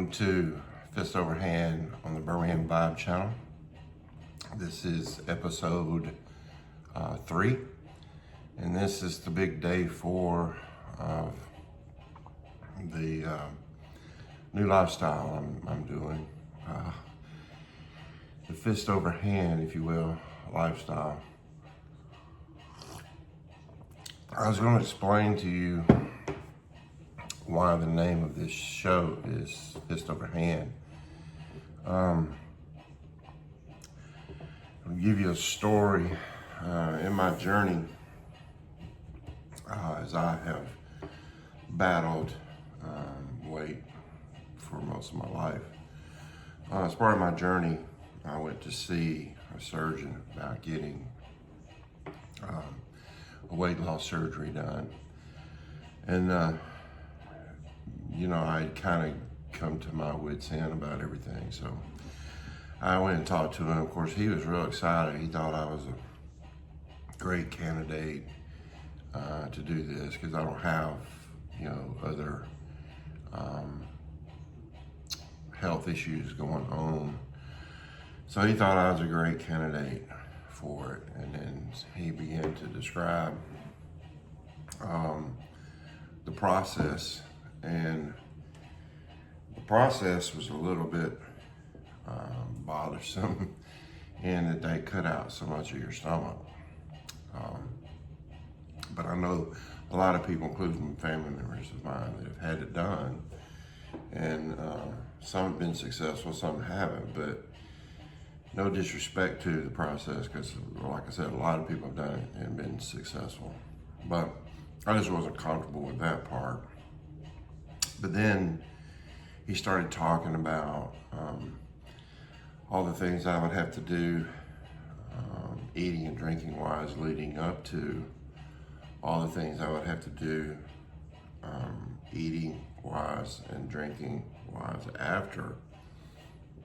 Welcome to Fist Over Hand on the Birmingham Vibe channel. This is episode 3, and this is the big day 4 of the new lifestyle I'm doing. The Fist Over Hand, if you will, lifestyle. I was going to explain to you why the name of this show is Fist Over Hand. I'll give you a story in my journey as I have battled weight for most of my life. As part of my journey, I went to see a surgeon about getting a weight loss surgery done. And I kind of come to my wits' end about everything. So I went and talked to him. Of course, he was real excited. He thought I was a great candidate to do this because I don't have, other health issues going on. So he thought I was a great candidate for it. And then he began to describe the process. And the process was a little bit bothersome in that they cut out so much of your stomach. But I know a lot of people, including family members of mine, that have had it done. And some have been successful, some haven't. But no disrespect to the process, because like I said, a lot of people have done it and been successful. But I just wasn't comfortable with that part. But then he started talking about all the things I would have to do, eating and drinking wise, leading up to all the things I would have to do, eating wise and drinking wise after.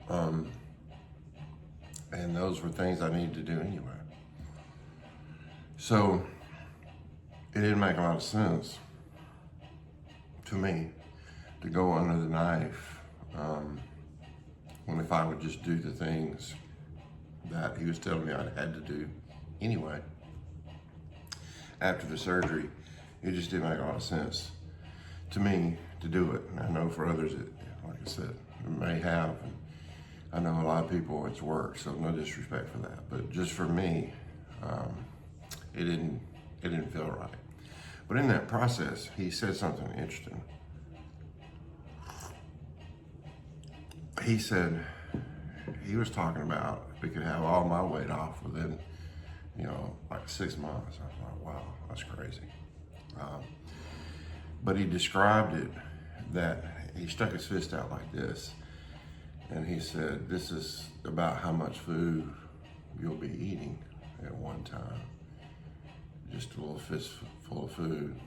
And those were things I needed to do anyway. So it didn't make a lot of sense to me to go under the knife when if I would just do the things that he was telling me I had to do anyway after the surgery. It just didn't make a lot of sense to me to do it. And I know for others, like I said, it may have. And I know a lot of people it's worked, so no disrespect for that. But just for me, it didn't feel right. But in that process, he said something interesting. He said he was talking about if we could have all my weight off within, like 6 months. I was like, wow, that's crazy. But he described it that he stuck his fist out like this, and he said, this is about how much food you'll be eating at one time. Just a little fistful of food.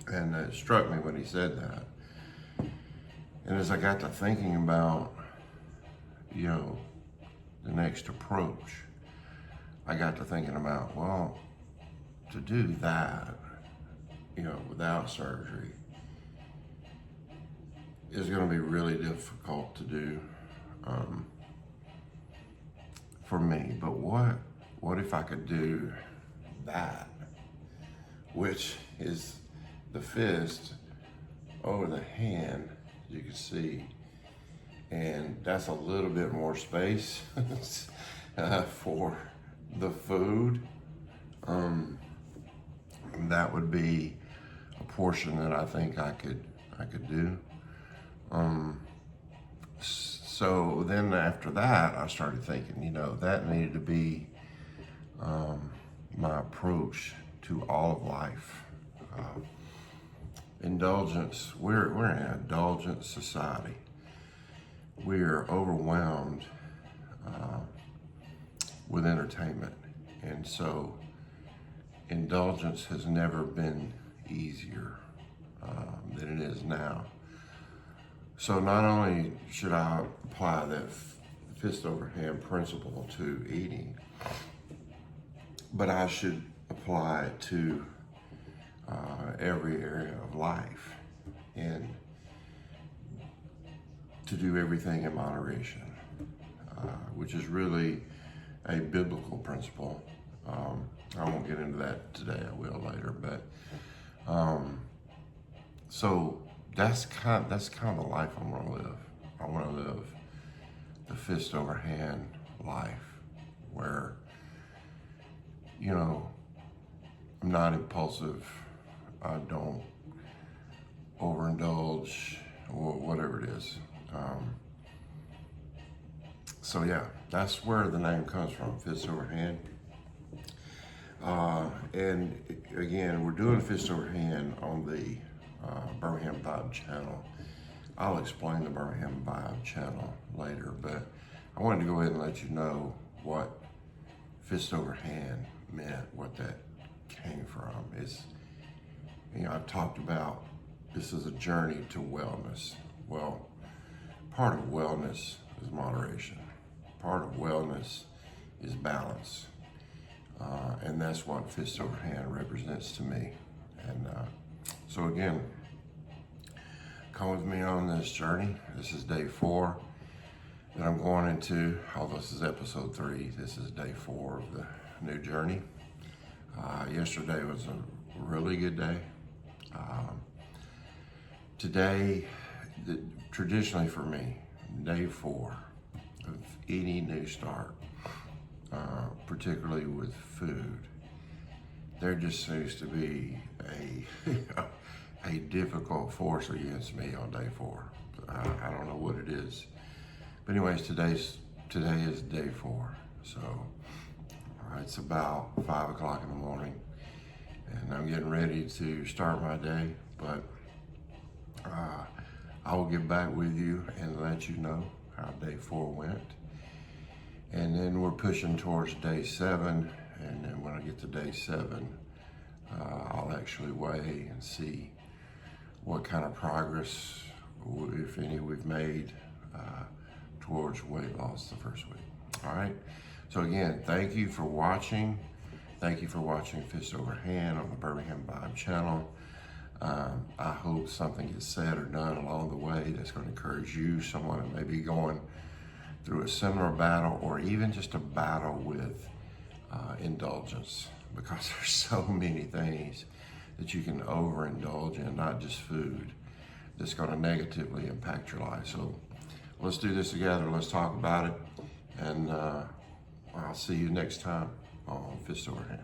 And it struck me when he said that. And as I got to thinking about, the next approach, I got to thinking about, well, to do that, without surgery is going to be really difficult to do for me. But what if I could do that, which is the fist over the hand, you can see, and that's a little bit more space for the food. That would be a portion that I think I could do. So then after that, I started thinking, that needed to be my approach to all of life. Indulgence, we're in an indulgent society. We are overwhelmed with entertainment. And so indulgence has never been easier than it is now. So not only should I apply that fist over hand principle to eating, but I should apply it to every area of life. And to do everything in moderation, which is really a biblical principle. I won't get into that today, I will later, but so that's kind of the life I want to live. I want to live the fist over hand life where, you know, I'm not impulsive, I don't overindulge, or whatever it is. So yeah, that's where the name comes from, fist over hand. And again, we're doing fist over hand on the Birmingham Vibe channel. I'll explain the Birmingham Vibe channel later, but I wanted to go ahead and let you know what fist over hand meant, what that came from. It's, you know, I've talked about this is a journey to wellness. Well, part of wellness is moderation. Part of wellness is balance. And that's what fist over hand represents to me. And so again, come with me on this journey. This is day 4 that I'm going into. Although this is episode 3, this is day 4 of the new journey. Yesterday was a really good day. Today, traditionally for me, day 4 of any new start, particularly with food, there just seems to be a difficult force against me on day 4. I don't know what it is, but anyways, today is day 4. So it's about 5 o'clock in the morning, and I'm getting ready to start my day. But I will get back with you and let you know how day 4 went. And then we're pushing towards day 7. And then when I get to day 7, I'll actually weigh and see what kind of progress, if any, we've made towards weight loss the first week. All right. So again, thank you for watching. Thank you for watching Fist Over Hand on the Birmingham Vibe channel. I hope something gets said or done along the way that's going to encourage you, someone that may be going through a similar battle, or even just a battle with indulgence, because there's so many things that you can overindulge in, not just food, that's going to negatively impact your life. So let's do this together. Let's talk about it. And I'll see you next time on Fist Over Hand.